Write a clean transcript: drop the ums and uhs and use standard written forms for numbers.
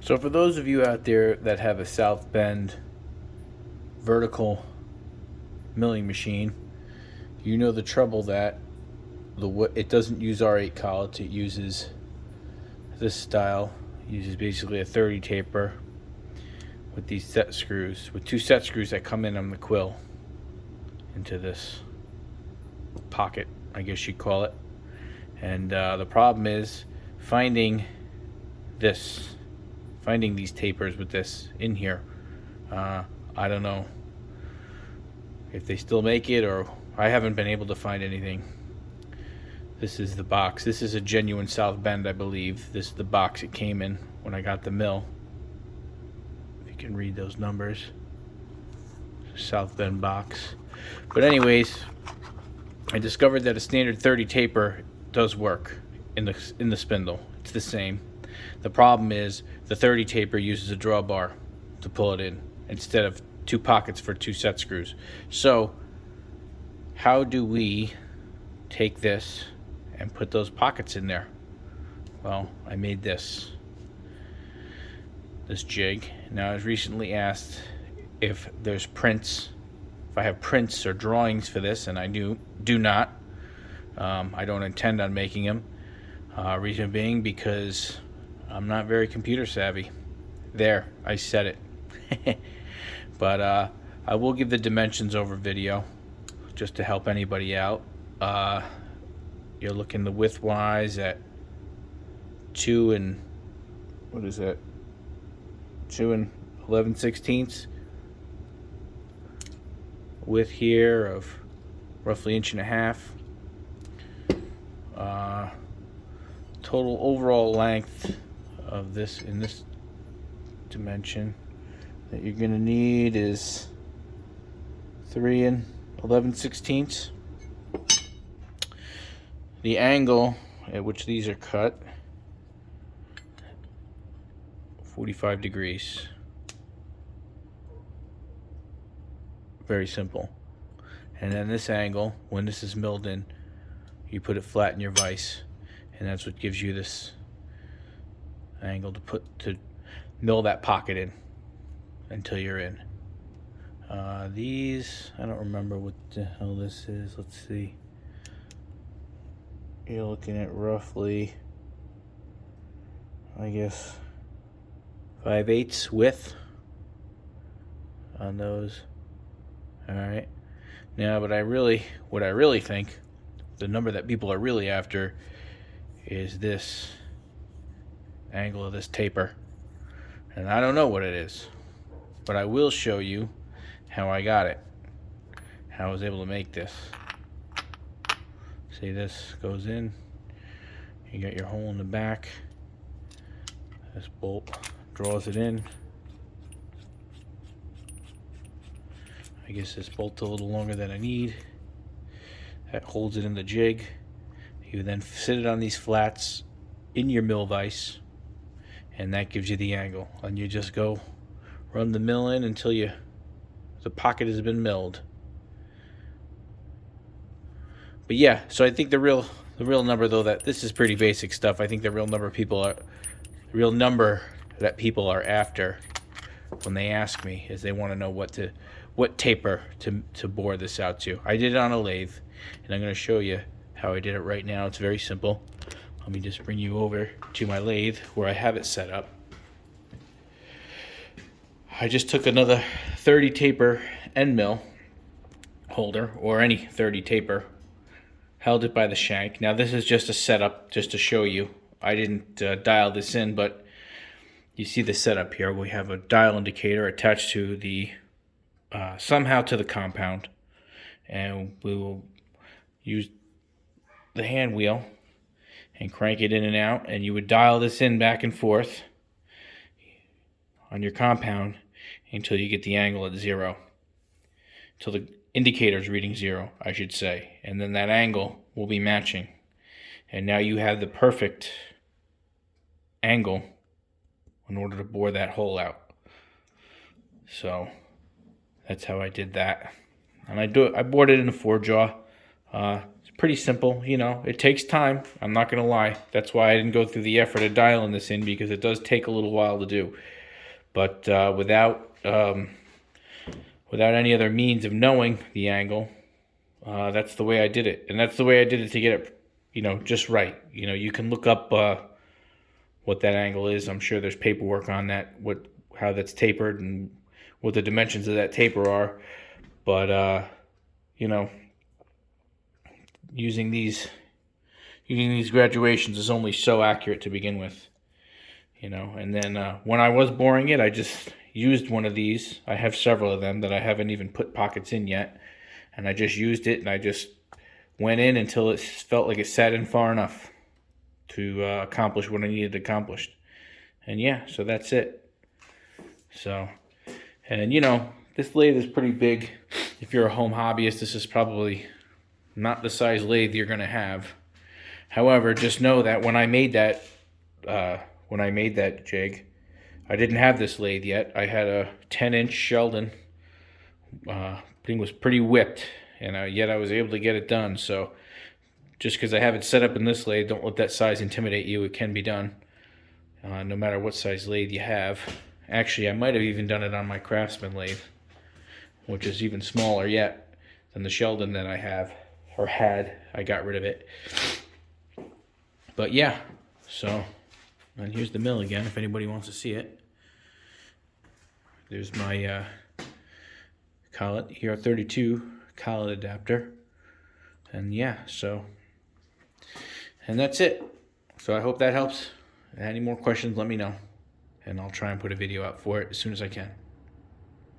So for those of you out there that have a south bend vertical milling machine, you know the trouble that it doesn't use R8 collets. It uses this style. It uses basically a 30 taper with these set screws, with two set screws that come in on the quill into this pocket, I guess you'd call it. And the problem is finding these tapers with this in here. I don't know if they still make it, or I haven't been able to find anything. This is the box. This is a genuine south bend, I believe. This is the box it came in when I got the mill. If you can read those numbers. South bend box. But anyways, I discovered that a standard 30 taper does work in the spindle. It's the same. The problem is the 30 taper uses a drawbar to pull it in instead of two pockets for two set screws. So how do we take this and put those pockets in there? Well, I made this jig. Now I was recently asked if there's prints, if I have prints or drawings for this, and I do not. I don't intend on making them. Reason being because I'm not very computer savvy. There, I said it. But I will give the dimensions over video just to help anybody out. You're looking the width wise at 2 and 11/16. Width here of roughly 1.5 inches. Total overall length of this in this dimension that you're going to need is 3 and 11/16. The angle at which these are cut, 45 degrees. Very simple. And then this angle, when this is milled in, you put it flat in your vise, and that's what gives you this angle to mill that pocket in until you're in. These, I don't remember what the hell this is. Let's see. You're looking at roughly, I guess, 5/8 width on those. All right. Now, what I really think, the number that people are really after, is this angle of this taper. And I don't know what it is, but I will show you how I got it, how I was able to make this. See, this goes in, you got your hole in the back, this bolt draws it in. I guess this bolt's a little longer than I need. That holds it in the jig. You then sit it on these flats in your mill vise, and that gives you the angle. And you just go run the mill in until the pocket has been milled. But yeah, so I think the real number, though, that this is pretty basic stuff. I think the real number that people are after when they ask me is they want to know what taper to bore this out to. I did it on a lathe, and I'm going to show you how I did it right now. It's very simple. Let me just bring you over to my lathe where I have it set up. I just took another 30 taper end mill holder, or any 30 taper, held it by the shank. Now this is just a setup, just to show you. I didn't dial this in, but you see the setup here. We have a dial indicator attached to the somehow to the compound, and we will use the hand wheel and crank it in and out, and you would dial this in back and forth on your compound until you get the angle at 0, till the indicator is reading 0, I should say, and then that angle will be matching, and now you have the perfect angle in order to bore that hole out. So that's how I did that, and I bored it in a 4-jaw. It's pretty simple. You know, it takes time. I'm not going to lie. That's why I didn't go through the effort of dialing this in, because it does take a little while to do. But without any other means of knowing the angle, that's the way I did it. And that's the way I did it to get it, you know, just right. You know, you can look up what that angle is. I'm sure there's paperwork on that, how that's tapered and what the dimensions of that taper are. But, you know, using these graduations is only so accurate to begin with. You know, and then when I was boring it, I just used one of these. I have several of them that I haven't even put pockets in yet. And I just used it, and I just went in until it felt like it sat in far enough to accomplish what I needed accomplished. And yeah, so that's it. So, and you know, this lathe is pretty big. If you're a home hobbyist, this is probably not the size lathe you're going to have. However, just know that when I made that jig, I didn't have this lathe yet. I had a 10-inch Sheldon. Thing was pretty whipped, and yet I was able to get it done. So just because I have it set up in this lathe, don't let that size intimidate you. It can be done, no matter what size lathe you have. Actually, I might have even done it on my Craftsman lathe, which is even smaller yet than the Sheldon that I have, or had. I got rid of it. But yeah, so, and here's the mill again if anybody wants to see it. There's my collet, ER32 collet adapter. And yeah, so, and that's it. So I hope that helps. Any more questions, let me know. And I'll try and put a video out for it as soon as I can.